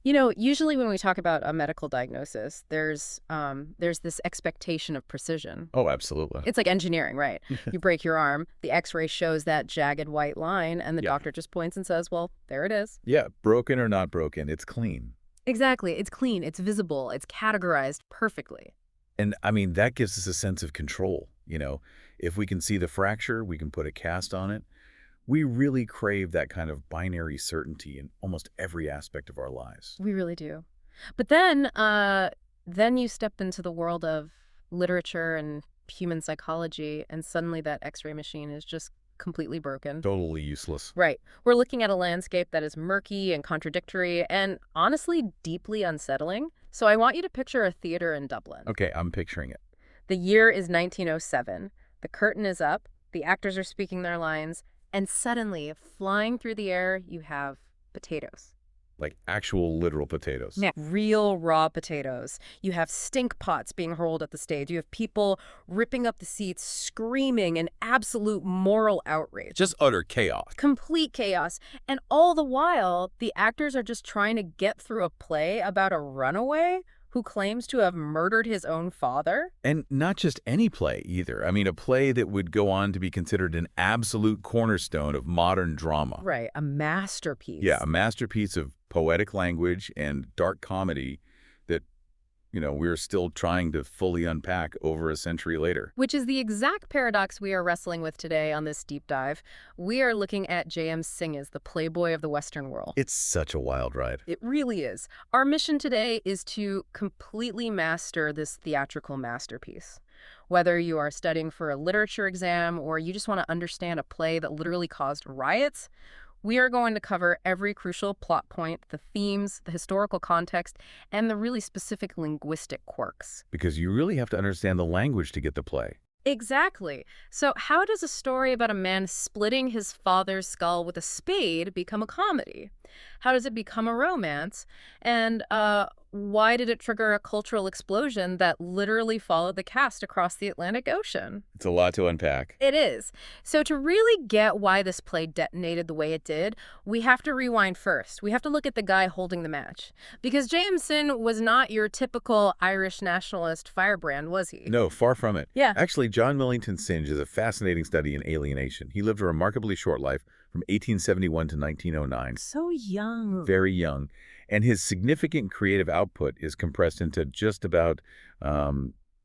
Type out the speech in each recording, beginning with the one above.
You know, usually when we talk about a medical diagnosis, there's this expectation of precision. Oh, absolutely. It's like engineering, right? You break your arm, the X-ray shows that jagged white line, and the Yeah. doctor just points and says, "Well, there it is." Yeah, broken or not broken, it's clean. Exactly. It's clean, it's visible, it's categorized perfectly. And I mean, that gives us a sense of control. If we can see the fracture, we can put a cast on it. We really crave that kind of binary certainty in almost every aspect of our lives. We really do. But then you step into the world of literature and human psychology, and suddenly that X-ray machine is just completely broken. Totally useless. Right. We're looking at a landscape that is murky and contradictory and honestly deeply unsettling. So I want you to picture a theater in Dublin. Okay, I'm picturing it. The year is 1907. The curtain is up. The actors are speaking their lines. And suddenly, flying through the air, you have potatoes. Like actual literal potatoes. Yeah. Real raw potatoes. You have stink pots being hurled at the stage. You have people ripping up the seats, screaming in absolute moral outrage. Just utter chaos. Complete chaos. And all the while, the actors are just trying to get through a play about a runaway who claims to have murdered his own father. And not just any play either. I mean, a play that would go on to be considered an absolute cornerstone of modern drama. Right, a masterpiece. Yeah, a masterpiece of poetic language and dark comedy that, we're still trying to fully unpack over a century later. Which is the exact paradox we are wrestling with today on this deep dive. We are looking at J.M. Synge's The Playboy of the Western World. It's such a wild ride. It really is. Our mission today is to completely master this theatrical masterpiece. Whether you are studying for a literature exam or you just want to understand a play that literally caused riots, we are going to cover every crucial plot point, the themes, the historical context, and the really specific linguistic quirks. Because you really have to understand the language to get the play. Exactly. So how does a story about a man splitting his father's skull with a spade become a comedy? How does it become a romance? And why did it trigger a cultural explosion that literally followed the cast across the Atlantic Ocean? It's a lot to unpack. It is. So to really get why this play detonated the way it did, we have to rewind first. We have to look at the guy holding the match. Because Jameson was not your typical Irish nationalist firebrand, was he? No, far from it. Yeah. Actually, John Millington Synge is a fascinating study in alienation. He lived a remarkably short life from 1871 to 1909. So young. Very young. And his significant creative output is compressed into just about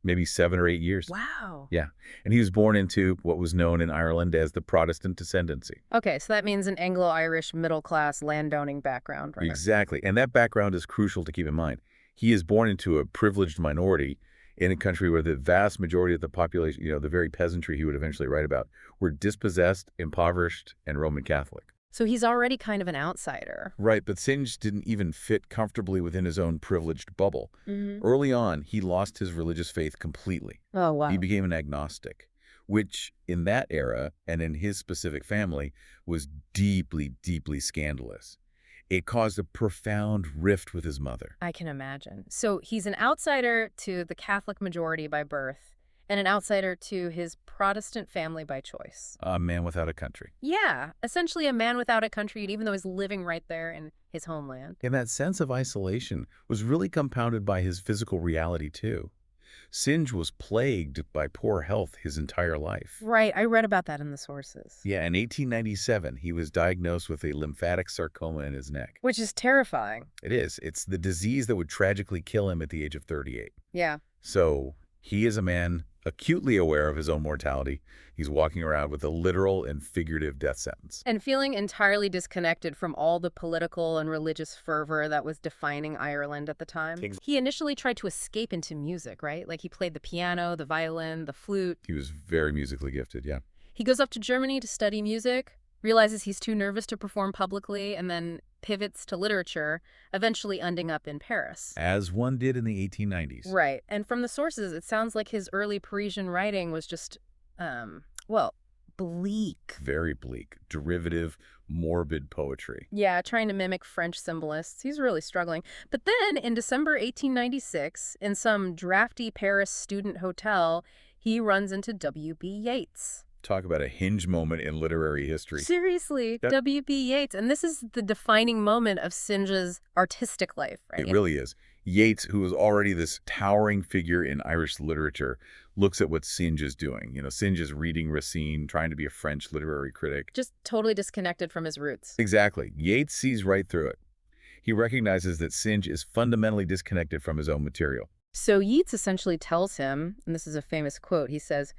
maybe 7 or 8 years. Wow. Yeah. And he was born into what was known in Ireland as the Protestant ascendancy. Okay, so that means an Anglo-Irish middle-class landowning background, right? Exactly. And that background is crucial to keep in mind. He is born into a privileged minority in a country where the vast majority of the population, the very peasantry he would eventually write about, were dispossessed, impoverished, and Roman Catholic. So he's already kind of an outsider. Right, but Synge didn't even fit comfortably within his own privileged bubble. Early on, he lost his religious faith completely. Oh, wow. He became an agnostic, which in that era and in his specific family was deeply, deeply scandalous. It caused a profound rift with his mother. I can imagine. So he's an outsider to the Catholic majority by birth and an outsider to his Protestant family by choice. A man without a country. Yeah, essentially a man without a country, even though he's living right there in his homeland. And that sense of isolation was really compounded by his physical reality, too. Synge was plagued by poor health his entire life. Right, I read about that in the sources. Yeah, in 1897, he was diagnosed with a lymphatic sarcoma in his neck. Which is terrifying. It is. It's the disease that would tragically kill him at the age of 38. Yeah. So he is a man acutely aware of his own mortality. He's walking around with a literal and figurative death sentence. And feeling entirely disconnected from all the political and religious fervor that was defining Ireland at the time. He initially tried to escape into music, right? Like he played the piano, the violin, the flute. He was very musically gifted, yeah. He goes up to Germany to study music, realizes he's too nervous to perform publicly, and then pivots to literature, eventually ending up in Paris. As one did in the 1890s. Right. And from the sources, it sounds like his early Parisian writing was just, bleak. Very bleak, derivative, morbid poetry. Yeah, trying to mimic French symbolists. He's really struggling. But then, in December 1896, in some drafty Paris student hotel, he runs into W.B. Yeats. Talk about a hinge moment in literary history. Seriously, That W.B. Yeats. And this is the defining moment of Synge's artistic life, It right? really is. Yeats, who was already this towering figure in Irish literature, looks at what Synge is doing. Synge is reading Racine, trying to be a French literary critic. Just totally disconnected from his roots. Exactly. Yeats sees right through it. He recognizes that Synge is fundamentally disconnected from his own material. So Yeats essentially tells him, and this is a famous quote, he says,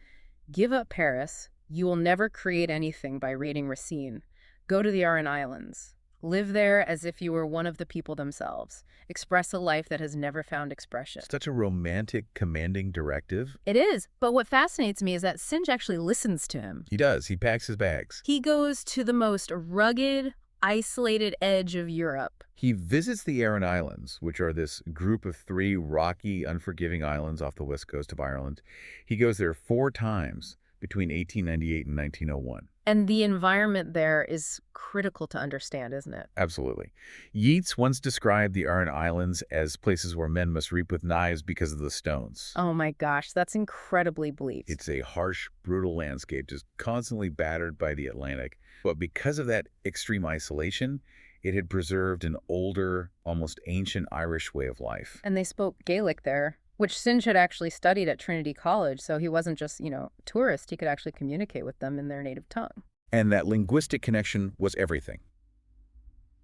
"Give up Paris. You will never create anything by reading Racine. Go to the Aran Islands. Live there as if you were one of the people themselves. Express a life that has never found expression." Such a romantic, commanding directive. It is, but what fascinates me is that Synge actually listens to him. He does. He packs his bags. He goes to the most rugged, isolated edge of Europe. He visits the Aran Islands, which are this group of 3 rocky, unforgiving islands off the west coast of Ireland. He goes there 4 times between 1898 and 1901. And the environment there is critical to understand, isn't it? Absolutely. Yeats once described the Aran Islands as places where men must reap with knives because of the stones. Oh my gosh, that's incredibly bleak. It's a harsh, brutal landscape, just constantly battered by the Atlantic. But because of that extreme isolation, it had preserved an older, almost ancient Irish way of life. And they spoke Gaelic there, which Synge had actually studied at Trinity College, so he wasn't just, tourist. He could actually communicate with them in their native tongue. And that linguistic connection was everything.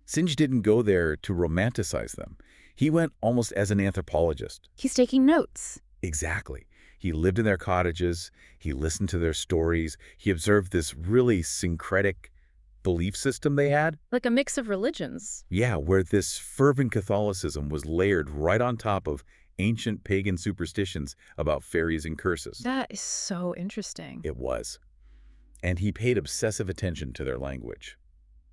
Synge didn't go there to romanticize them. He went almost as an anthropologist. He's taking notes. Exactly. He lived in their cottages. He listened to their stories. He observed this really syncretic belief system they had. Like a mix of religions. Yeah, where this fervent Catholicism was layered right on top of ancient pagan superstitions about fairies and curses. That is so interesting. It was. And he paid obsessive attention to their language.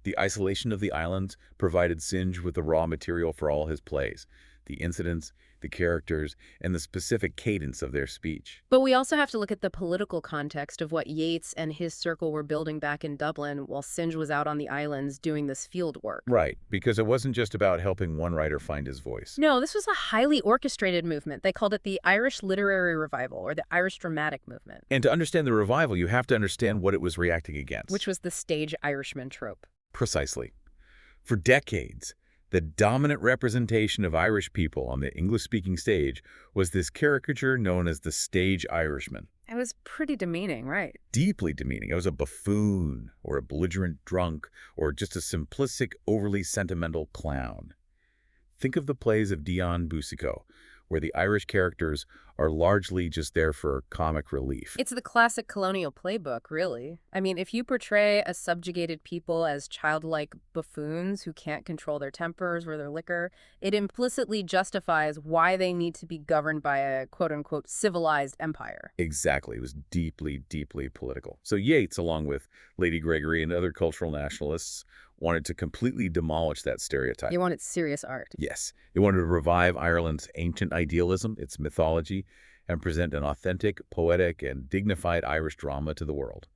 The isolation of the islands provided Synge with the raw material for all his plays, the incidents, the characters, and the specific cadence of their speech. But we also have to look at the political context of what Yeats and his circle were building back in Dublin while Synge was out on the islands doing this field work. Right, because it wasn't just about helping one writer find his voice. No, this was a highly orchestrated movement. They called it the Irish Literary Revival, or the Irish Dramatic Movement. And to understand the revival, you have to understand what it was reacting against. Which was the stage Irishman trope. Precisely. For decades, the dominant representation of Irish people on the English-speaking stage was this caricature known as the stage Irishman. It was pretty demeaning, right? Deeply demeaning. It was a buffoon, or a belligerent drunk, or just a simplistic, overly sentimental clown. Think of the plays of Dion Boucicault, where the Irish characters are largely just there for comic relief. It's the classic colonial playbook, really. I mean, if you portray a subjugated people as childlike buffoons who can't control their tempers or their liquor, it implicitly justifies why they need to be governed by a quote-unquote civilized empire. Exactly. It was deeply, deeply political. So Yeats, along with Lady Gregory and other cultural nationalists, wanted to completely demolish that stereotype. You wanted serious art. Yes. They wanted to revive Ireland's ancient idealism, its mythology, and present an authentic, poetic, and dignified Irish drama to the world.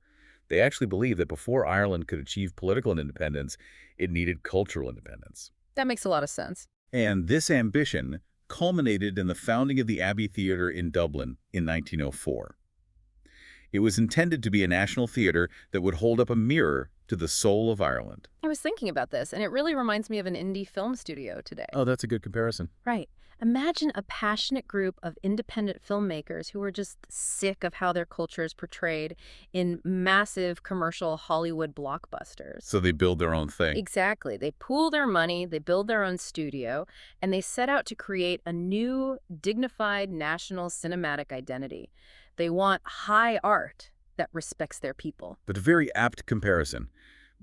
They actually believed that before Ireland could achieve political independence, it needed cultural independence. That makes a lot of sense. And this ambition culminated in the founding of the Abbey Theatre in Dublin in 1904. It was intended to be a national theatre that would hold up a mirror to the soul of Ireland. I was thinking about this, and it really reminds me of an indie film studio today. Oh, that's a good comparison. Right. Imagine a passionate group of independent filmmakers who are just sick of how their culture is portrayed in massive commercial Hollywood blockbusters. So they build their own thing. Exactly. They pool their money, they build their own studio, and they set out to create a new, dignified national cinematic identity. They want high art that respects their people. But a very apt comparison,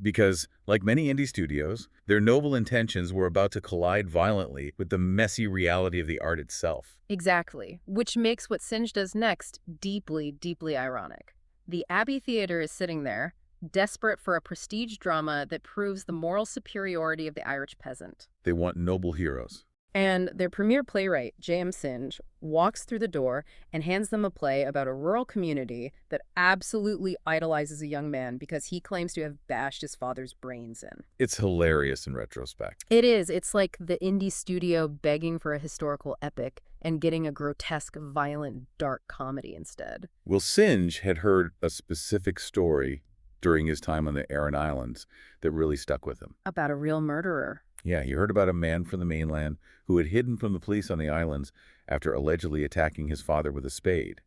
because, like many indie studios, their noble intentions were about to collide violently with the messy reality of the art itself. Exactly, which makes what Synge does next deeply, deeply ironic. The Abbey Theatre is sitting there, desperate for a prestige drama that proves the moral superiority of the Irish peasant. They want noble heroes. And their premier playwright, J.M. Synge, walks through the door and hands them a play about a rural community that absolutely idolizes a young man because he claims to have bashed his father's brains in. It's hilarious in retrospect. It is. It's like the indie studio begging for a historical epic and getting a grotesque, violent, dark comedy instead. Well, Synge had heard a specific story during his time on the Aran Islands that really stuck with him. About a real murderer. Yeah, he heard about a man from the mainland who had hidden from the police on the islands after allegedly attacking his father with a spade.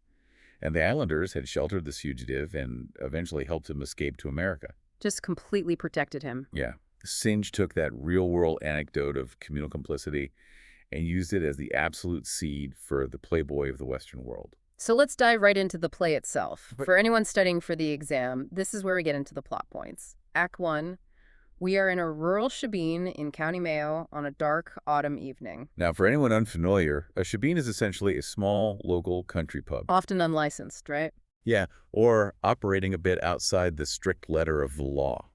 And the islanders had sheltered this fugitive and eventually helped him escape to America. Just completely protected him. Yeah. Synge took that real-world anecdote of communal complicity and used it as the absolute seed for the Playboy of the Western world. So let's dive right into the play itself. But- For anyone studying for the exam, this is where we get into the plot points. Act 1. We are in a rural shebeen in County Mayo on a dark autumn evening, Now, for anyone unfamiliar, a shebeen is essentially a small local country pub. often unlicensed, right? Yeah, or operating a bit outside the strict letter of the law.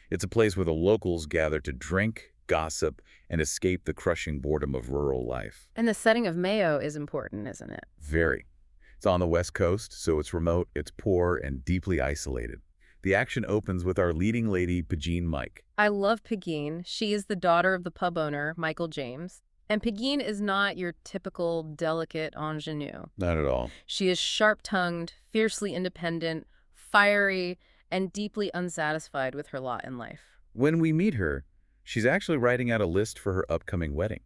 It's a place where the locals gather to drink, gossip, and escape the crushing boredom of rural life. And the setting of Mayo is important, isn't it? Very. It's on the West Coast, so it's remote, it's poor, and deeply isolated. The action opens with our leading lady, Pegeen Mike. I love Pegeen. She is the daughter of the pub owner, Michael James. And Pegeen is not your typical delicate ingenue. Not at all. She is sharp-tongued, fiercely independent, fiery, and deeply unsatisfied with her lot in life. When we meet her, she's actually writing out a list for her upcoming wedding.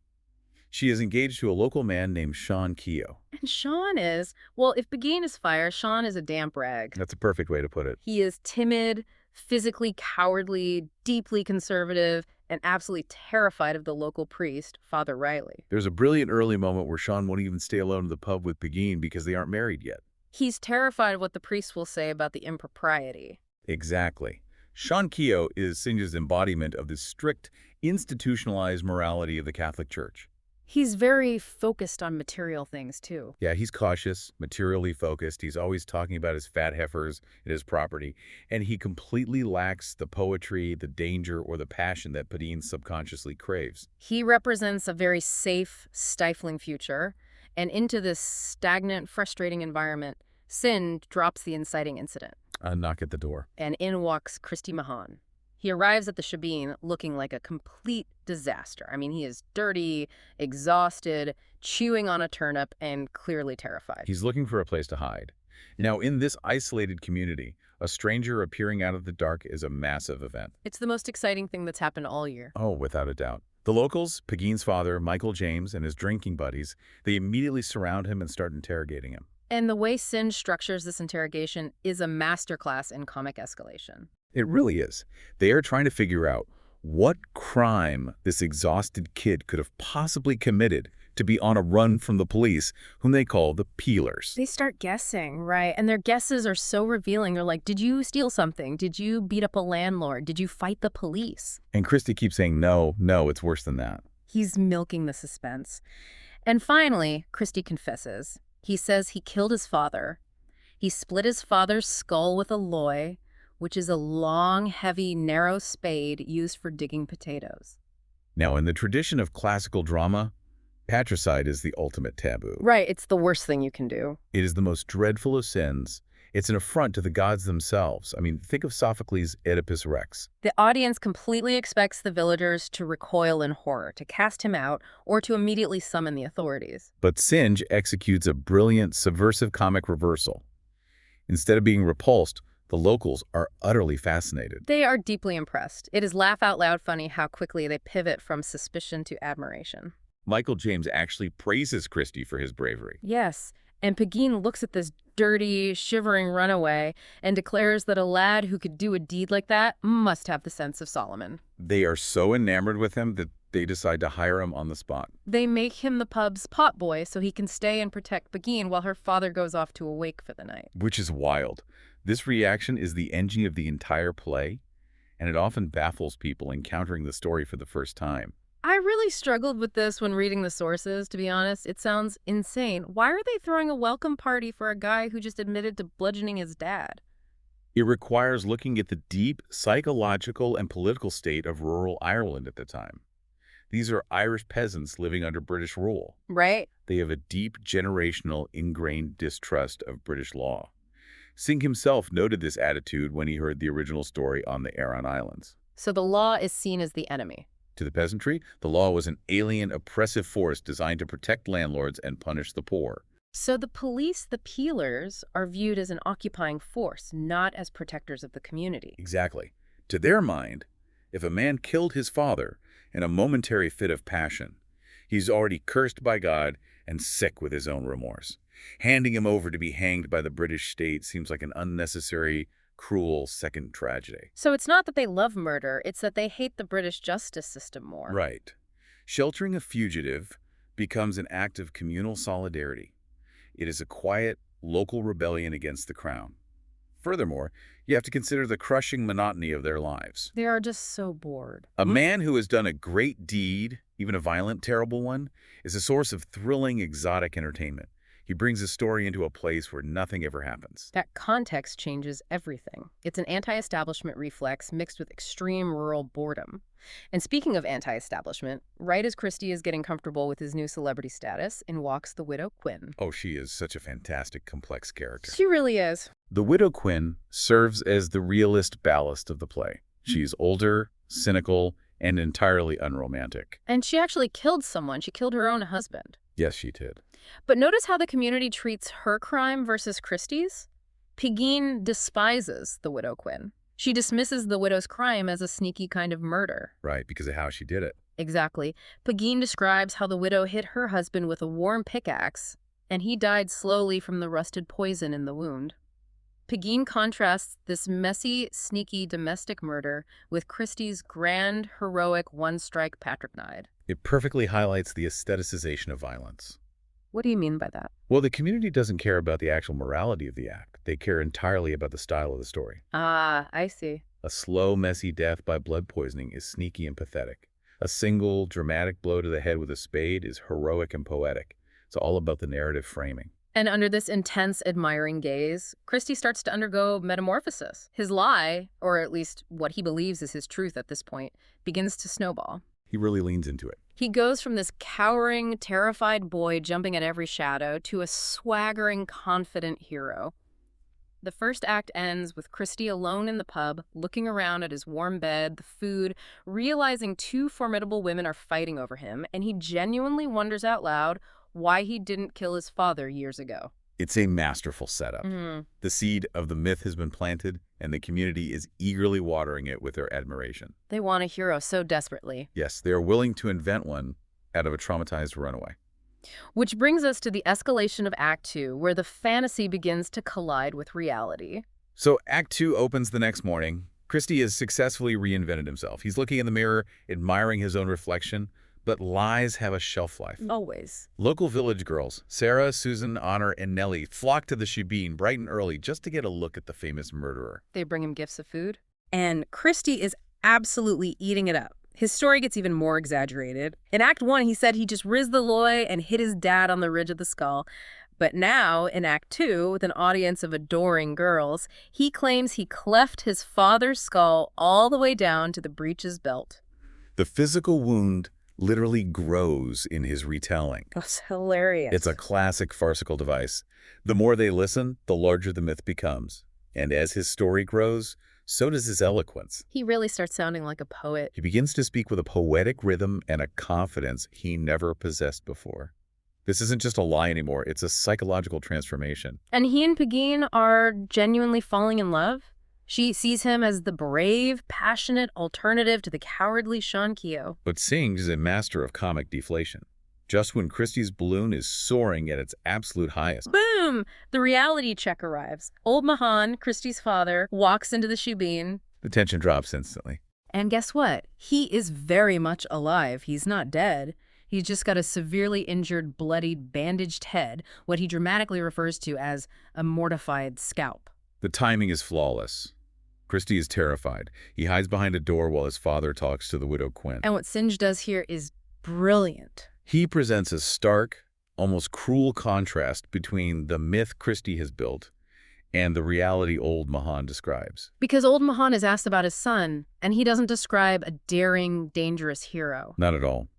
She is engaged to a local man named Sean Keogh. And Sean is, well, if Pegeen is fire, Sean is a damp rag. That's a perfect way to put it. He is timid, physically cowardly, deeply conservative, and absolutely terrified of the local priest, Father Riley. There's a brilliant early moment where Sean won't even stay alone in the pub with Pegeen because they aren't married yet. He's terrified of what the priest will say about the impropriety. Exactly. Sean Keogh is Synge's embodiment of the strict, institutionalized morality of the Catholic Church. He's very focused on material things, too. Yeah, he's cautious, materially focused. He's always talking about his fat heifers and his property. And he completely lacks the poetry, the danger, or the passion that Pegeen subconsciously craves. He represents a very safe, stifling future. And into this stagnant, frustrating environment, Synge drops the inciting incident. A knock at the door. And in walks Christy Mahan. He arrives at the shebeen looking like a complete disaster. I mean, he is dirty, exhausted, chewing on a turnip, and clearly terrified. He's looking for a place to hide. Now, in this isolated community, a stranger appearing out of the dark is a massive event. It's the most exciting thing that's happened all year. Oh, without a doubt. The locals, Pegeen's father, Michael James, and his drinking buddies, they immediately surround him and start interrogating him. And the way Synge structures this interrogation is a masterclass in comic escalation. It really is. They are trying to figure out what crime this exhausted kid could have possibly committed to be on a run from the police, whom they call the Peelers. They start guessing, right? And their guesses are so revealing. They're like, did you steal something? Did you beat up a landlord? Did you fight the police? And Christy keeps saying, no, it's worse than that. He's milking the suspense. And finally, Christy confesses. He says he killed his father. He split his father's skull with a loy, which is a long, heavy, narrow spade used for digging potatoes. Now, in the tradition of classical drama, patricide is the ultimate taboo. Right, it's the worst thing you can do. It is the most dreadful of sins. It's an affront to the gods themselves. I mean, think of Sophocles' Oedipus Rex. The audience completely expects the villagers to recoil in horror, to cast him out, or to immediately summon the authorities. But Synge executes a brilliant, subversive comic reversal. Instead of being repulsed, the locals are utterly fascinated. They are deeply impressed. It is laugh-out-loud funny how quickly they pivot from suspicion to admiration. Michael James actually praises Christy for his bravery. Yes, and Pegeen looks at this dirty, shivering runaway and declares that a lad who could do a deed like that must have the sense of Solomon. They are so enamored with him that they decide to hire him on the spot. They make him the pub's pot boy so he can stay and protect Pegeen while her father goes off to a wake for the night. Which is wild. This reaction is the engine of the entire play, and it often baffles people encountering the story for the first time. I really struggled with this when reading the sources, to be honest. It sounds insane. Why are they throwing a welcome party for a guy who just admitted to bludgeoning his dad? It requires looking at the deep psychological and political state of rural Ireland at the time. These are Irish peasants living under British rule. Right? They have a deep generational ingrained distrust of British law. Synge himself noted this attitude when he heard the original story on the Aran Islands. So the law is seen as the enemy. To the peasantry, the law was an alien, oppressive force designed to protect landlords and punish the poor. So the police, the peelers, are viewed as an occupying force, not as protectors of the community. Exactly. To their mind, if a man killed his father in a momentary fit of passion, he's already cursed by God and sick with his own remorse. Handing him over to be hanged by the British state seems like an unnecessary, cruel second tragedy. So it's not that they love murder, it's that they hate the British justice system more. Right. Sheltering a fugitive becomes an act of communal solidarity. It is a quiet, local rebellion against the crown. Furthermore, you have to consider the crushing monotony of their lives. They are just so bored. A man who has done a great deed, even a violent, terrible one, is a source of thrilling, exotic entertainment. He brings a story into a place where nothing ever happens. That context changes everything. It's an anti-establishment reflex mixed with extreme rural boredom. And speaking of anti-establishment, right as Christie is getting comfortable with his new celebrity status, in walks the widow Quinn. Oh, she is such a fantastic, complex character. She really is. The widow Quinn serves as the realist ballast of the play. She's older, cynical, and entirely unromantic. And she actually killed someone. She killed her own husband. Yes, she did. But notice how the community treats her crime versus Christie's. Pegeen despises the widow Quinn. She dismisses the widow's crime as a sneaky kind of murder. Right, because of how she did it. Exactly. Pegeen describes how the widow hit her husband with a warm pickaxe, and he died slowly from the rusted poison in the wound. Pegeen contrasts this messy, sneaky domestic murder with Christie's grand, heroic one-strike patricide. It perfectly highlights the aestheticization of violence. What do you mean by that? Well, the community doesn't care about the actual morality of the act. They care entirely about the style of the story. Ah, I see. A slow, messy death by blood poisoning is sneaky and pathetic. A single, dramatic blow to the head with a spade is heroic and poetic. It's all about the narrative framing. And under this intense, admiring gaze, Christie starts to undergo metamorphosis. His lie, or at least what he believes is his truth at this point, begins to snowball. He really leans into it. He goes from this cowering, terrified boy jumping at every shadow to a swaggering, confident hero. The first act ends with Christie alone in the pub, looking around at his warm bed, the food, realizing two formidable women are fighting over him, and he genuinely wonders out loud why he didn't kill his father years ago. It's a masterful setup. The seed of the myth has been planted, and the community is eagerly watering it with their admiration. They want a hero so desperately. Yes, they are willing to invent one out of a traumatized runaway. Which brings us to the escalation of Act 2, where the fantasy begins to collide with reality. So Act 2 opens the next morning. Christie has successfully reinvented himself. He's looking in the mirror, admiring his own reflection, but lies have a shelf life. Always. Local village girls, Sarah, Susan, Honor, and Nellie, flock to the shebeen bright and early just to get a look at the famous murderer. They bring him gifts of food. And Christie is absolutely eating it up. His story gets even more exaggerated. In Act 1, he said he just rizzed the loy and hit his dad on the ridge of the skull. But now, in Act 2, with an audience of adoring girls, he claims he cleft his father's skull all the way down to the breeches belt. The physical wound literally grows in his retelling. That's hilarious. It's a classic farcical device. The more they listen, the larger the myth becomes. And as his story grows, so does his eloquence. He really starts sounding like a poet. He begins to speak with a poetic rhythm and a confidence he never possessed before. This isn't just a lie anymore, it's a psychological transformation. And he and Pegeen are genuinely falling in love. She sees him as the brave, passionate alternative to the cowardly Sean Keogh. But Synge is a master of comic deflation. Just when Christie's balloon is soaring at its absolute highest. Boom! The reality check arrives. Old Mahan, Christie's father, walks into the shebeen. The tension drops instantly. And guess what? He is very much alive. He's not dead. He's just got a severely injured, bloodied, bandaged head, what he dramatically refers to as a mortified scalp. The timing is flawless. Christie is terrified. He hides behind a door while his father talks to the widow Quinn. And what Synge does here is brilliant. He presents a stark, almost cruel contrast between the myth Christie has built and the reality old Mahan describes. Because old Mahan is asked about his son, and he doesn't describe a daring, dangerous hero. Not at all.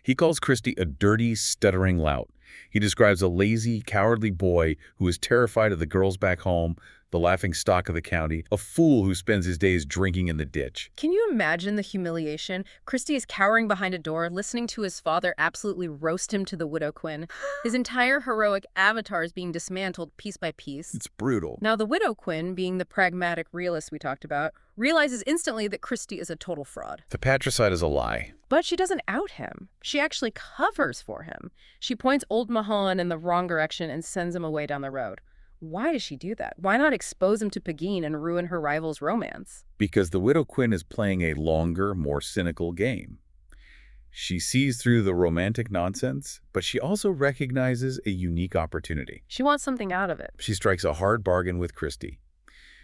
He calls Christie a dirty, stuttering lout. He describes a lazy, cowardly boy who is terrified of the girls back home, the laughing stock of the county, a fool who spends his days drinking in the ditch. Can you imagine the humiliation? Christie is cowering behind a door, listening to his father absolutely roast him to the widow Quinn. His entire heroic avatar is being dismantled piece by piece. It's brutal. Now, the widow Quinn, being the pragmatic realist we talked about, realizes instantly that Christie is a total fraud. The patricide is a lie. But she doesn't out him. She actually covers for him. She points old Mahan in the wrong direction and sends him away down the road. Why does she do that? Why not expose him to Pegeen and ruin her rival's romance? Because the widow Quinn is playing a longer, more cynical game. She sees through the romantic nonsense, but she also recognizes a unique opportunity. She wants something out of it. She strikes a hard bargain with Christie.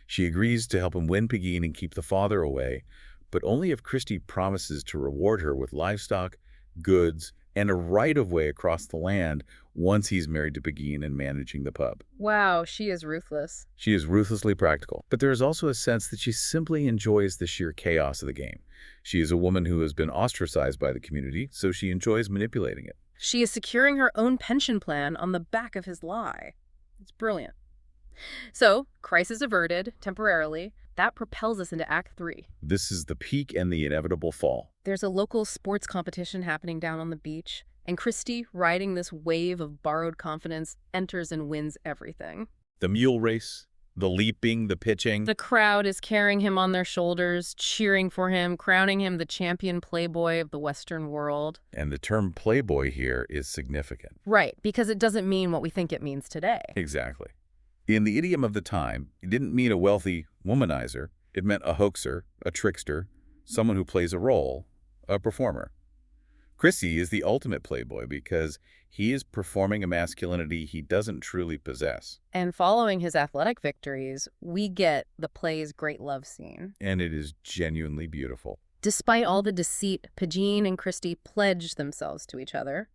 She agrees to help him win Pegeen and keep the father away, but only if Christie promises to reward her with livestock, goods, and a right-of-way across the land once he's married to Pegeen and managing the pub. Wow, she is ruthless. She is ruthlessly practical, but there is also a sense that she simply enjoys the sheer chaos of the game. She is a woman who has been ostracized by the community, so she enjoys manipulating it. She is securing her own pension plan on the back of his lie. It's brilliant. So, crisis averted, temporarily. That propels us into Act 3. This is the peak and the inevitable fall. There's a local sports competition happening down on the beach, and Christie, riding this wave of borrowed confidence, enters and wins everything. The mule race, the leaping, the pitching. The crowd is carrying him on their shoulders, cheering for him, crowning him the champion Playboy of the Western world. And the term Playboy here is significant. Right, because it doesn't mean what we think it means today. Exactly. In the idiom of the time, it didn't mean a wealthy womanizer. It meant a hoaxer, a trickster, someone who plays a role, a performer. Christie is the ultimate Playboy because he is performing a masculinity he doesn't truly possess. And following his athletic victories, we get the play's great love scene. And it is genuinely beautiful. Despite all the deceit, Pegeen and Christie pledge themselves to each other.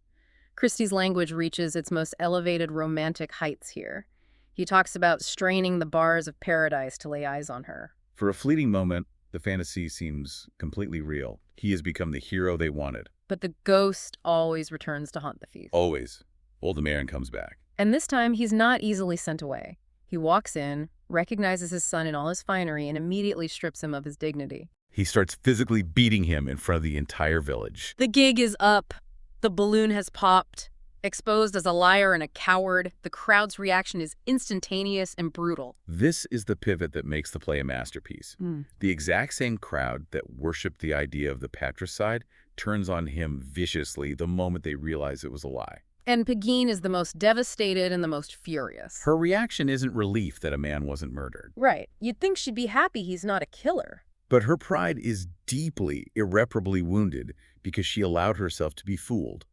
Christie's language reaches its most elevated romantic heights here. He talks about straining the bars of paradise to lay eyes on her. For a fleeting moment, the fantasy seems completely real. He has become the hero they wanted. But the ghost always returns to haunt the feast. Always. Old man comes back. And this time, he's not easily sent away. He walks in, recognizes his son in all his finery, and immediately strips him of his dignity. He starts physically beating him in front of the entire village. The gig is up. The balloon has popped. Exposed as a liar and a coward, the crowd's reaction is instantaneous and brutal. This is the pivot that makes the play a masterpiece. The exact same crowd that worshipped the idea of the patricide turns on him viciously the moment they realize it was a lie. And Pegeen is the most devastated and the most furious. Her reaction isn't relief that a man wasn't murdered. Right. You'd think she'd be happy he's not a killer. But her pride is deeply, irreparably wounded because she allowed herself to be fooled.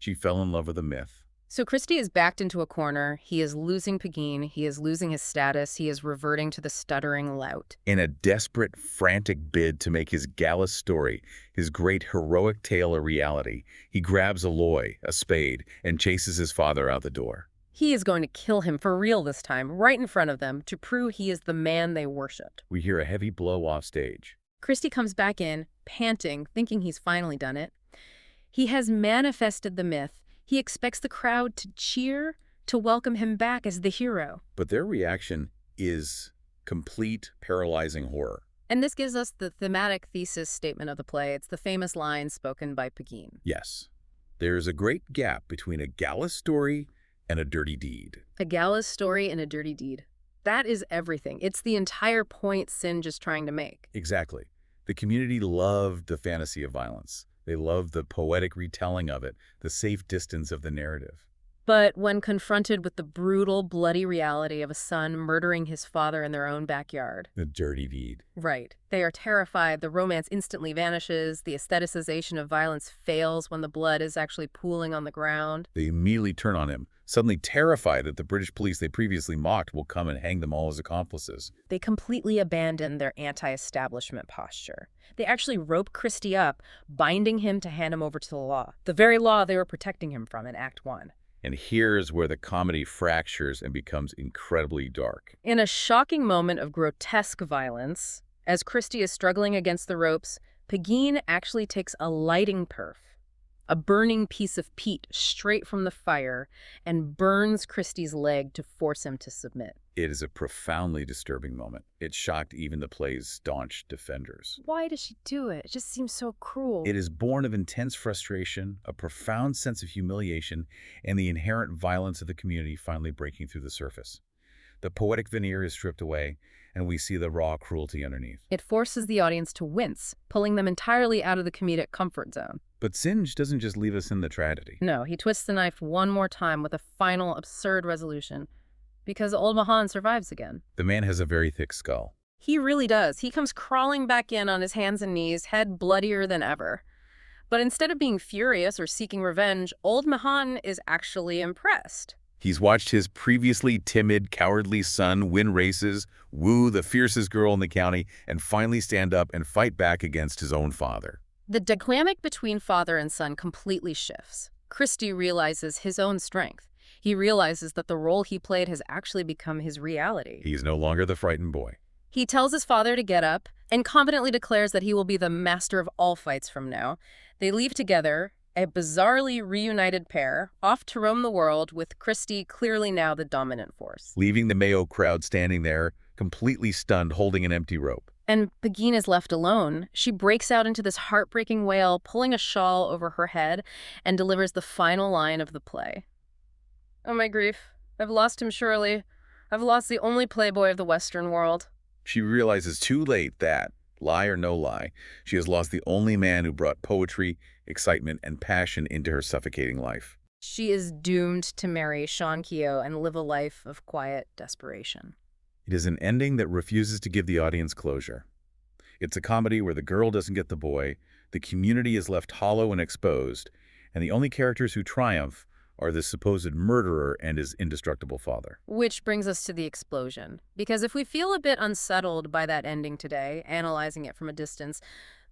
She fell in love with a myth. So Christie is backed into a corner. He is losing Pegeen. He is losing his status. He is reverting to the stuttering lout. In a desperate, frantic bid to make his gala story, his great heroic tale a reality, he grabs a loy, a spade, and chases his father out the door. He is going to kill him for real this time, right in front of them, to prove he is the man they worshipped. We hear a heavy blow off stage. Christie comes back in, panting, thinking he's finally done it. He has manifested the myth. He expects the crowd to cheer, to welcome him back as the hero. But their reaction is complete, paralyzing horror. And this gives us the thematic thesis statement of the play. It's the famous line spoken by Pegeen. Yes. There is a great gap between a gala story and a dirty deed. A gala story and a dirty deed. That is everything. It's the entire point Synge is trying to make. Exactly. The community loved the fantasy of violence. They loved the poetic retelling of it, the safe distance of the narrative. But when confronted with the brutal, bloody reality of a son murdering his father in their own backyard. The dirty deed. Right. They are terrified. The romance instantly vanishes. The aestheticization of violence fails when the blood is actually pooling on the ground. They immediately turn on him, suddenly terrified that the British police they previously mocked will come and hang them all as accomplices. They completely abandon their anti-establishment posture. They actually rope Christie up, binding him to hand him over to the law. The very law they were protecting him from in Act 1. And here's where the comedy fractures and becomes incredibly dark. In a shocking moment of grotesque violence, as Christie is struggling against the ropes, Pegeen actually takes a lighting perf. a burning piece of peat straight from the fire, and burns Christie's leg to force him to submit. It is a profoundly disturbing moment. It shocked even the play's staunch defenders. Why does she do it? It just seems so cruel. It is born of intense frustration, a profound sense of humiliation, and the inherent violence of the community finally breaking through the surface. The poetic veneer is stripped away, and we see the raw cruelty underneath. It forces the audience to wince, pulling them entirely out of the comedic comfort zone. But Synge doesn't just leave us in the tragedy. No, he twists the knife one more time with a final absurd resolution. Because old Mahan survives again. The man has a very thick skull. He really does. He comes crawling back in on his hands and knees, head bloodier than ever. But instead of being furious or seeking revenge, old Mahan is actually impressed. He's watched his previously timid, cowardly son win races, woo the fiercest girl in the county, and finally stand up and fight back against his own father. The dynamic between father and son completely shifts. Christie realizes his own strength. He realizes that the role he played has actually become his reality. He's no longer the frightened boy. He tells his father to get up and confidently declares that he will be the master of all fights from now. They leave together, a bizarrely reunited pair, off to roam the world with Christie clearly now the dominant force. Leaving the Mayo crowd standing there, completely stunned, holding an empty rope. And Pegeen is left alone. She breaks out into this heartbreaking wail, pulling a shawl over her head, and delivers the final line of the play. Oh, my grief. I've lost him surely. I've lost the only playboy of the Western world. She realizes too late that, lie or no lie, she has lost the only man who brought poetry, excitement, and passion into her suffocating life. She is doomed to marry Sean Keogh and live a life of quiet desperation. It is an ending that refuses to give the audience closure. It's a comedy where the girl doesn't get the boy, the community is left hollow and exposed, and the only characters who triumph are the supposed murderer and his indestructible father. Which brings us to the explosion. Because if we feel a bit unsettled by that ending today, analyzing it from a distance,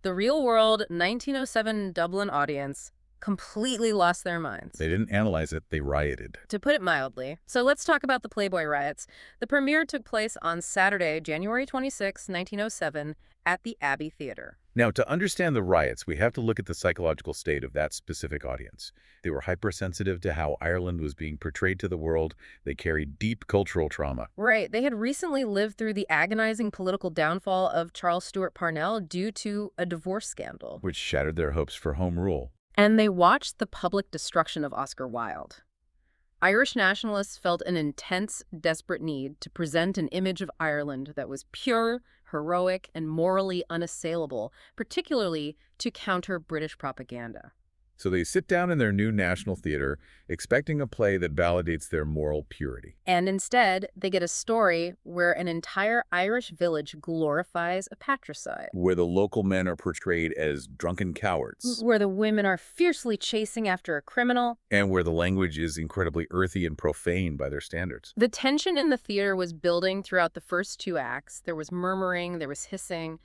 the real-world 1907 Dublin audience completely lost their minds. They didn't analyze it, they rioted. To put it mildly. So let's talk about the Playboy riots. The premiere took place on Saturday, January 26, 1907, at the Abbey Theatre. Now, to understand the riots, we have to look at the psychological state of that specific audience. They were hypersensitive to how Ireland was being portrayed to the world. They carried deep cultural trauma. Right. They had recently lived through the agonizing political downfall of Charles Stuart Parnell due to a divorce scandal. Which shattered their hopes for home rule. And they watched the public destruction of Oscar Wilde. Irish nationalists felt an intense, desperate need to present an image of Ireland that was pure, heroic, and morally unassailable, particularly to counter British propaganda. So they sit down in their new National Theatre, expecting a play that validates their moral purity. And instead, they get a story where an entire Irish village glorifies a patricide. Where the local men are portrayed as drunken cowards. Where the women are fiercely chasing after a criminal. And where the language is incredibly earthy and profane by their standards. The tension in the theater was building throughout the first two acts. There was murmuring, there was hissing.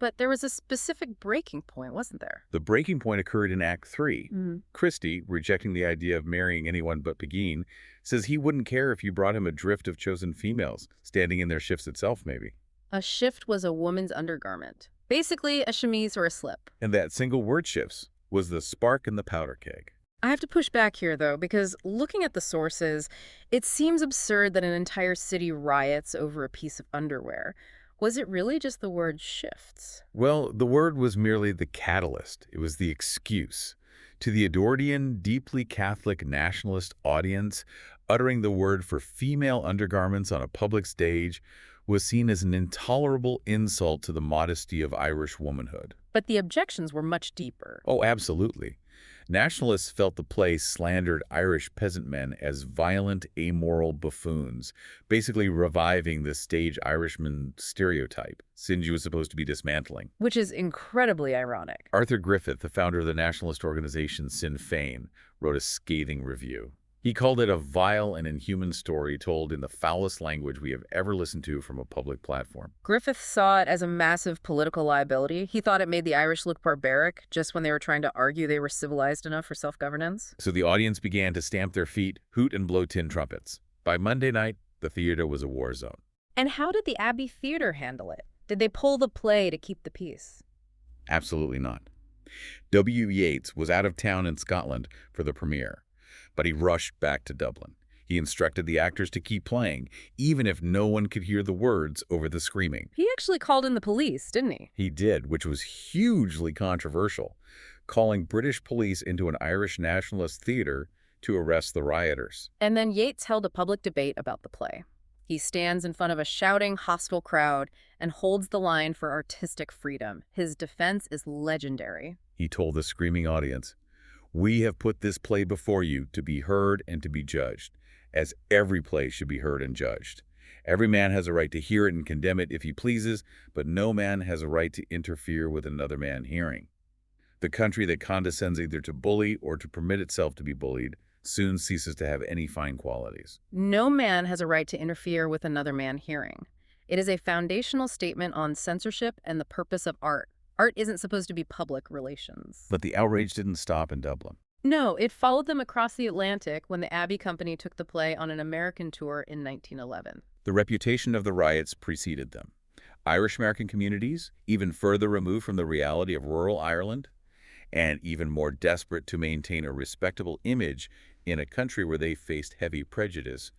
But there was a specific breaking point, wasn't there? The breaking point occurred in Act 3. Christie, rejecting the idea of marrying anyone but Pegeen, says he wouldn't care if you brought him a drift of chosen females, standing in their shifts itself, maybe. A shift was a woman's undergarment. Basically, a chemise or a slip. And that single word shifts was the spark in the powder keg. I have to push back here, though, because looking at the sources, it seems absurd that an entire city riots over a piece of underwear. Was it really just the word shifts? Well, the word was merely the catalyst. It was the excuse. To the Edwardian, deeply Catholic nationalist audience, uttering the word for female undergarments on a public stage was seen as an intolerable insult to the modesty of Irish womanhood. But the objections were much deeper. Oh, absolutely. Nationalists felt the play slandered Irish peasant men as violent, amoral buffoons, basically reviving the stage Irishman stereotype Synge was supposed to be dismantling. Which is incredibly ironic. Arthur Griffith, the founder of the nationalist organization Sinn Féin, wrote a scathing review. He called it a vile and inhuman story told in the foulest language we have ever listened to from a public platform. Griffith saw it as a massive political liability. He thought it made the Irish look barbaric just when they were trying to argue they were civilized enough for self-governance. So the audience began to stamp their feet, hoot and blow tin trumpets. By Monday night, the theater was a war zone. And how did the Abbey Theatre handle it? Did they pull the play to keep the peace? Absolutely not. W. Yeats was out of town in Scotland for the premiere, but he rushed back to Dublin. He instructed the actors to keep playing, even if no one could hear the words over the screaming. He actually called in the police, didn't he? He did, which was hugely controversial, calling British police into an Irish nationalist theater to arrest the rioters. And then Yates held a public debate about the play. He stands in front of a shouting, hostile crowd and holds the line for artistic freedom. His defense is legendary. He told the screaming audience, "We have put this play before you to be heard and to be judged, as every play should be heard and judged. Every man has a right to hear it and condemn it if he pleases, but no man has a right to interfere with another man hearing. The country that condescends either to bully or to permit itself to be bullied soon ceases to have any fine qualities." No man has a right to interfere with another man hearing. It is a foundational statement on censorship and the purpose of art. Art isn't supposed to be public relations. But the outrage didn't stop in Dublin. No, it followed them across the Atlantic when the Abbey Company took the play on an American tour in 1911. The reputation of the riots preceded them. Irish-American communities, even further removed from the reality of rural Ireland, and even more desperate to maintain a respectable image in a country where they faced heavy prejudice,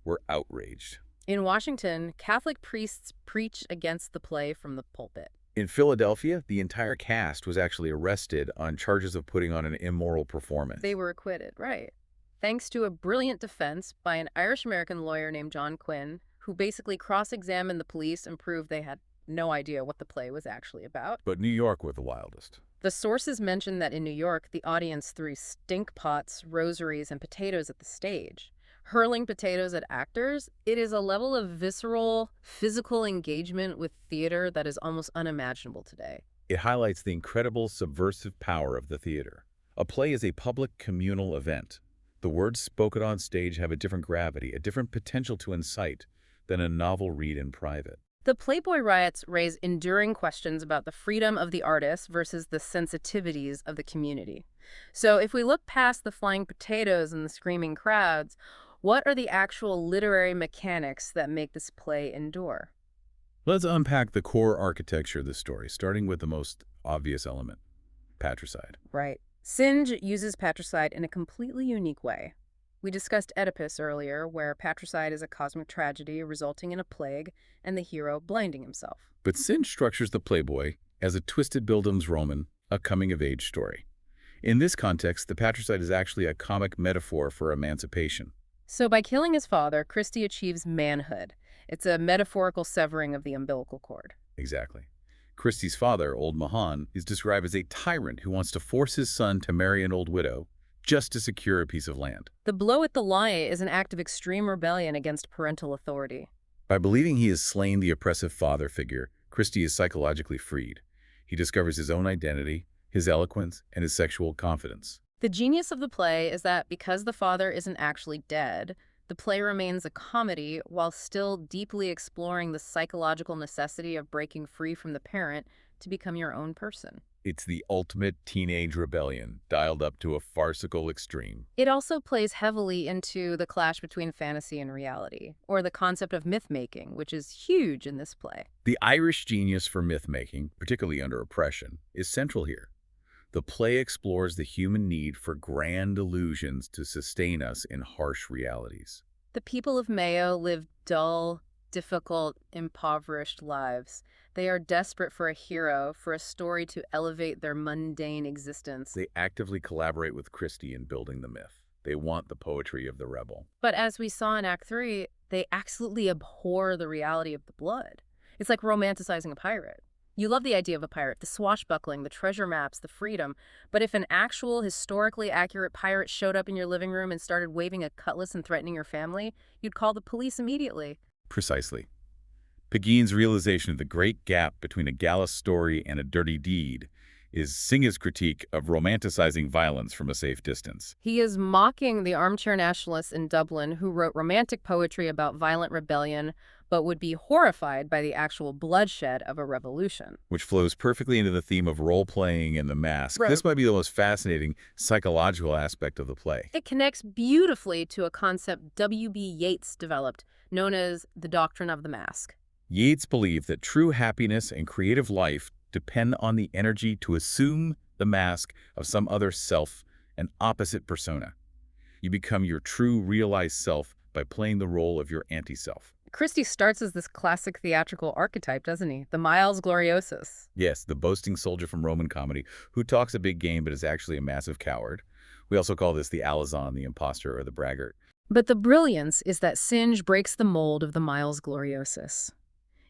were outraged. In Washington, Catholic priests preached against the play from the pulpit. In Philadelphia, the entire cast was actually arrested on charges of putting on an immoral performance. They were acquitted, right. Thanks to a brilliant defense by an Irish-American lawyer named John Quinn, who basically cross-examined the police and proved they had no idea what the play was actually about. But New York was the wildest. The sources mention that in New York, the audience threw stink pots, rosaries, and potatoes at the stage. Hurling potatoes at actors, it is a level of visceral, physical engagement with theater that is almost unimaginable today. It highlights the incredible subversive power of the theater. A play is a public communal event. The words spoken on stage have a different gravity, a different potential to incite than a novel read in private. The Playboy riots raise enduring questions about the freedom of the artist versus the sensitivities of the community. So if we look past the flying potatoes and the screaming crowds, what are the actual literary mechanics that make this play endure? Let's unpack the core architecture of the story, starting with the most obvious element, patricide. Right. Synge uses patricide in a completely unique way. We discussed Oedipus earlier, where patricide is a cosmic tragedy resulting in a plague and the hero blinding himself. But Synge structures the Playboy as a twisted Bildungsroman, a coming-of-age story. In this context, the patricide is actually a comic metaphor for emancipation. So by killing his father, Christie achieves manhood. It's a metaphorical severing of the umbilical cord. Exactly. Christie's father, old Mahan, is described as a tyrant who wants to force his son to marry an old widow just to secure a piece of land. The blow at the lie is an act of extreme rebellion against parental authority. By believing he has slain the oppressive father figure, Christie is psychologically freed. He discovers his own identity, his eloquence, and his sexual confidence. The genius of the play is that because the father isn't actually dead, the play remains a comedy while still deeply exploring the psychological necessity of breaking free from the parent to become your own person. It's the ultimate teenage rebellion, dialed up to a farcical extreme. It also plays heavily into the clash between fantasy and reality, or the concept of myth-making, which is huge in this play. The Irish genius for myth-making, particularly under oppression, is central here. The play explores the human need for grand illusions to sustain us in harsh realities. The people of Mayo live dull, difficult, impoverished lives. They are desperate for a hero, for a story to elevate their mundane existence. They actively collaborate with Christie in building the myth. They want the poetry of the rebel. But as we saw in Act 3, they absolutely abhor the reality of the blood. It's like romanticizing a pirate. You love the idea of a pirate, the swashbuckling, the treasure maps, the freedom. But if an actual, historically accurate pirate showed up in your living room and started waving a cutlass and threatening your family, you'd call the police immediately. Precisely. Pagin's realization of the great gap between a gallus story and a dirty deed is Synge's critique of romanticizing violence from a safe distance. He is mocking the armchair nationalists in Dublin who wrote romantic poetry about violent rebellion, but would be horrified by the actual bloodshed of a revolution. Which flows perfectly into the theme of role-playing and the mask. Right. This might be the most fascinating psychological aspect of the play. It connects beautifully to a concept W.B. Yeats developed, known as the doctrine of the mask. Yeats believed that true happiness and creative life depend on the energy to assume the mask of some other self, an opposite persona. You become your true, realized self by playing the role of your anti-self. Christie starts as this classic theatrical archetype, doesn't he? The Miles Gloriosus. Yes, the boasting soldier from Roman comedy who talks a big game but is actually a massive coward. We also call this the Alazon, the imposter, or the braggart. But the brilliance is that Synge breaks the mold of the Miles Gloriosus.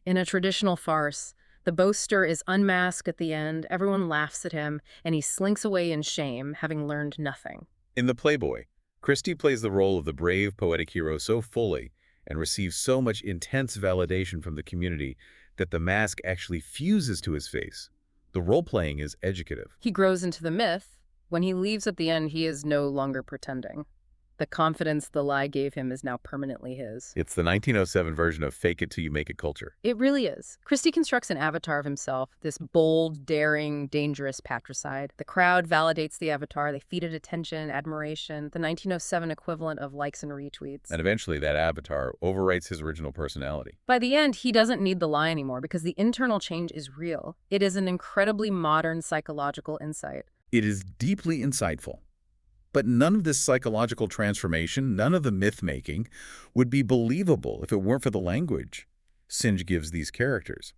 In a traditional farce, the boaster is unmasked at the end, everyone laughs at him, and he slinks away in shame, having learned nothing. In the Playboy, Christie plays the role of the brave, poetic hero so fully and receives so much intense validation from the community that the mask actually fuses to his face. The role-playing is educative. He grows into the myth. When he leaves at the end, he is no longer pretending. The confidence the lie gave him is now permanently his. It's the 1907 version of fake it till you make it culture. It really is. Christie constructs an avatar of himself, this bold, daring, dangerous patricide. The crowd validates the avatar. They feed it attention, admiration, the 1907 equivalent of likes and retweets. And eventually that avatar overwrites his original personality. By the end, he doesn't need the lie anymore because the internal change is real. It is an incredibly modern psychological insight. It is deeply insightful. But none of this psychological transformation, none of the myth-making, would be believable if it weren't for the language Synge gives these characters.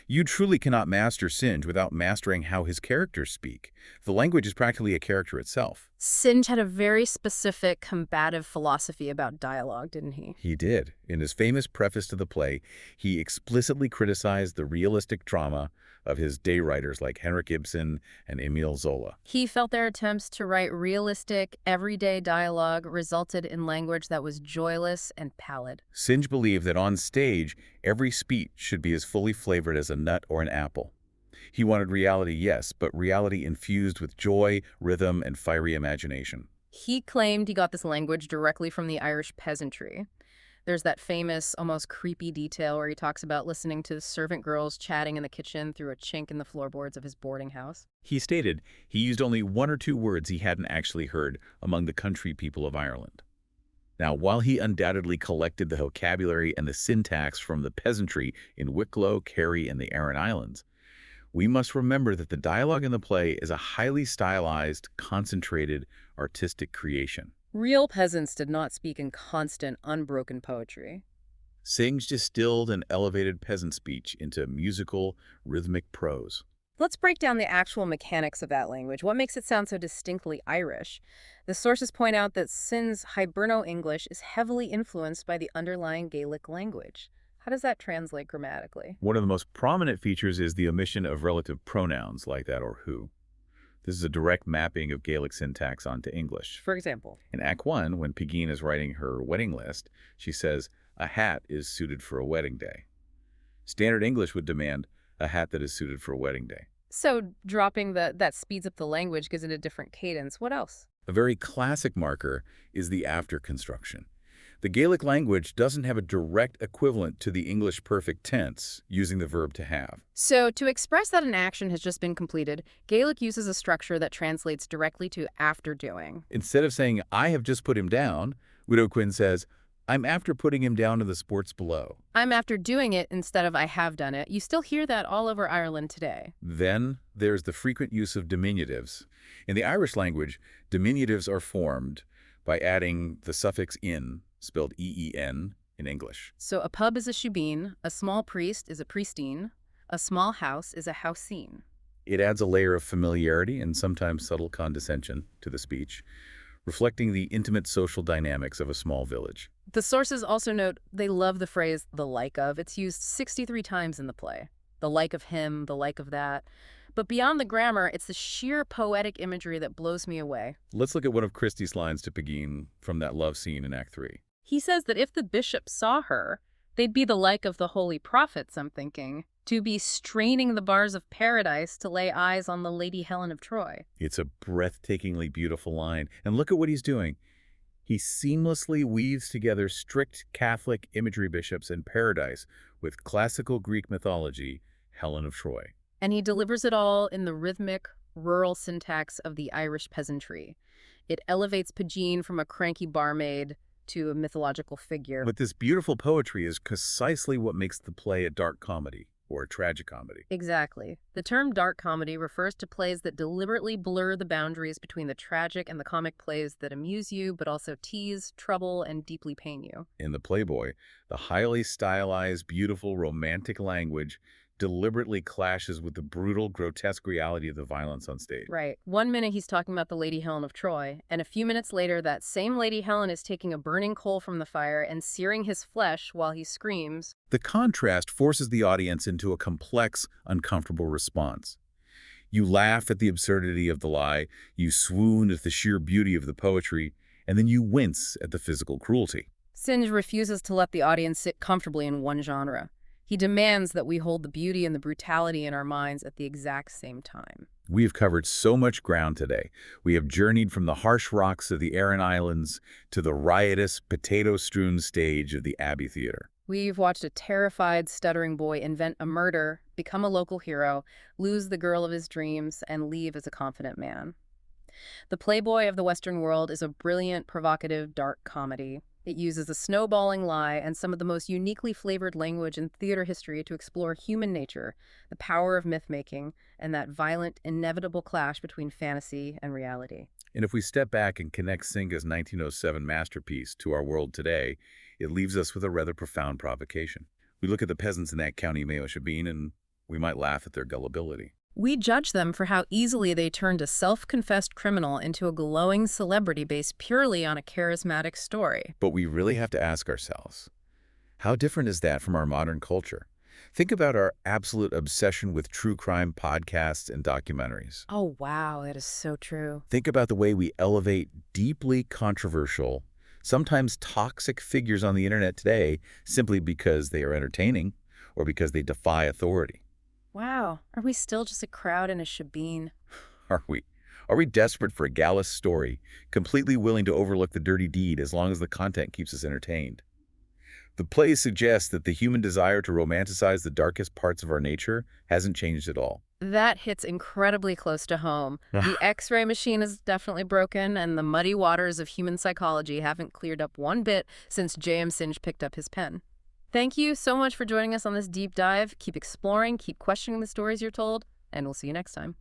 You truly cannot master Synge without mastering how his characters speak. The language is practically a character itself. Synge had a very specific, combative philosophy about dialogue, didn't he? He did. In his famous preface to the play, he explicitly criticized the realistic drama of his day writers like Henrik Ibsen and Emile Zola. He felt their attempts to write realistic, everyday dialogue resulted in language that was joyless and pallid. Synge believed that on stage, every speech should be as fully flavored as a nut or an apple. He wanted reality, yes, but reality infused with joy, rhythm, and fiery imagination. He claimed he got this language directly from the Irish peasantry. There's that famous, almost creepy detail where he talks about listening to servant girls chatting in the kitchen through a chink in the floorboards of his boarding house. He stated he used only one or two words he hadn't actually heard among the country people of Ireland. Now, while he undoubtedly collected the vocabulary and the syntax from the peasantry in Wicklow, Kerry, and the Aran Islands, we must remember that the dialogue in the play is a highly stylized, concentrated, artistic creation. Real peasants did not speak in constant, unbroken poetry. Synge distilled and elevated peasant speech into musical, rhythmic prose. Let's break down the actual mechanics of that language. What makes it sound so distinctly Irish? The sources point out that Synge's Hiberno-English is heavily influenced by the underlying Gaelic language. How does that translate grammatically? One of the most prominent features is the omission of relative pronouns like that or who. This is a direct mapping of Gaelic syntax onto English. For example, In Act 1, when Pegeen is writing her wedding list, she says, "A hat is suited for a wedding day." Standard English would demand a hat that is suited for a wedding day. so dropping that speeds up the language, gives it a different cadence. What else? A very classic marker is the after construction. The Gaelic language doesn't have a direct equivalent to the English perfect tense using the verb to have. So to express that an action has just been completed, Gaelic uses a structure that translates directly to after doing. Instead of saying, "I have just put him down," Widow Quinn says, "I'm after putting him down in the sports below." I'm after doing it instead of I have done it. You still hear that all over Ireland today. Then there's the frequent use of diminutives. In the Irish language, diminutives are formed by adding the suffix "in," spelled E-E-N in English. So a pub is a shubeen, a small priest is a priestine, a small house is a houseen. It adds a layer of familiarity and sometimes subtle condescension to the speech, reflecting the intimate social dynamics of a small village. The sources also note they love the phrase "the like of." It's used 63 times in the play. The like of him, the like of that. But beyond the grammar, it's the sheer poetic imagery that blows me away. Let's look at one of Christie's lines to Pegeen from that love scene in Act 3. He says that if the bishop saw her, they'd be the like of the holy prophets, I'm thinking, to be straining the bars of paradise to lay eyes on the Lady Helen of Troy. It's a breathtakingly beautiful line. And look at what he's doing. He seamlessly weaves together strict Catholic imagery bishops and paradise with classical Greek mythology, Helen of Troy. And he delivers it all in the rhythmic, rural syntax of the Irish peasantry. It elevates Pegeen from a cranky barmaid to a mythological figure. But this beautiful poetry is precisely what makes the play a dark comedy. or a tragicomedy. Exactly. The term dark comedy refers to plays that deliberately blur the boundaries between the tragic and the comic plays that amuse you, but also tease, trouble, and deeply pain you. In the Playboy, the highly stylized, beautiful, romantic language deliberately clashes with the brutal, grotesque reality of the violence on stage. Right. 1 minute he's talking about the Lady Helen of Troy, and a few minutes later that same Lady Helen is taking a burning coal from the fire and searing his flesh while he screams. The contrast forces the audience into a complex, uncomfortable response. You laugh at the absurdity of the lie, you swoon at the sheer beauty of the poetry, and then you wince at the physical cruelty. Synge refuses to let the audience sit comfortably in one genre. He demands that we hold the beauty and the brutality in our minds at the exact same time. We have covered so much ground today. We have journeyed from the harsh rocks of the Aran Islands to the riotous, potato-strewn stage of the Abbey Theater. We've watched a terrified, stuttering boy invent a murder, become a local hero, lose the girl of his dreams, and leave as a confident man. The Playboy of the Western world is a brilliant, provocative, dark comedy. It uses a snowballing lie and some of the most uniquely flavored language in theater history to explore human nature, the power of myth-making, and that violent, inevitable clash between fantasy and reality. And if we step back and connect Synge's 1907 masterpiece to our world today, it leaves us with a rather profound provocation. We look at the peasants in that county Mayo Shabin, and we might laugh at their gullibility. We judge them for how easily they turned a self-confessed criminal into a glowing celebrity based purely on a charismatic story. But we really have to ask ourselves, how different is that from our modern culture? Think about our absolute obsession with true crime podcasts and documentaries. Oh, wow, that is so true. Think about the way we elevate deeply controversial, sometimes toxic figures on the internet today simply because they are entertaining or because they defy authority. Wow, are we still just a crowd in a shebeen? Are we? Are we desperate for a gallus story, completely willing to overlook the dirty deed as long as the content keeps us entertained? The play suggests that the human desire to romanticize the darkest parts of our nature hasn't changed at all. That hits incredibly close to home. The X-ray machine is definitely broken, and the muddy waters of human psychology haven't cleared up one bit since J.M. Synge picked up his pen. Thank you so much for joining us on this deep dive. Keep exploring, keep questioning the stories you're told, and we'll see you next time.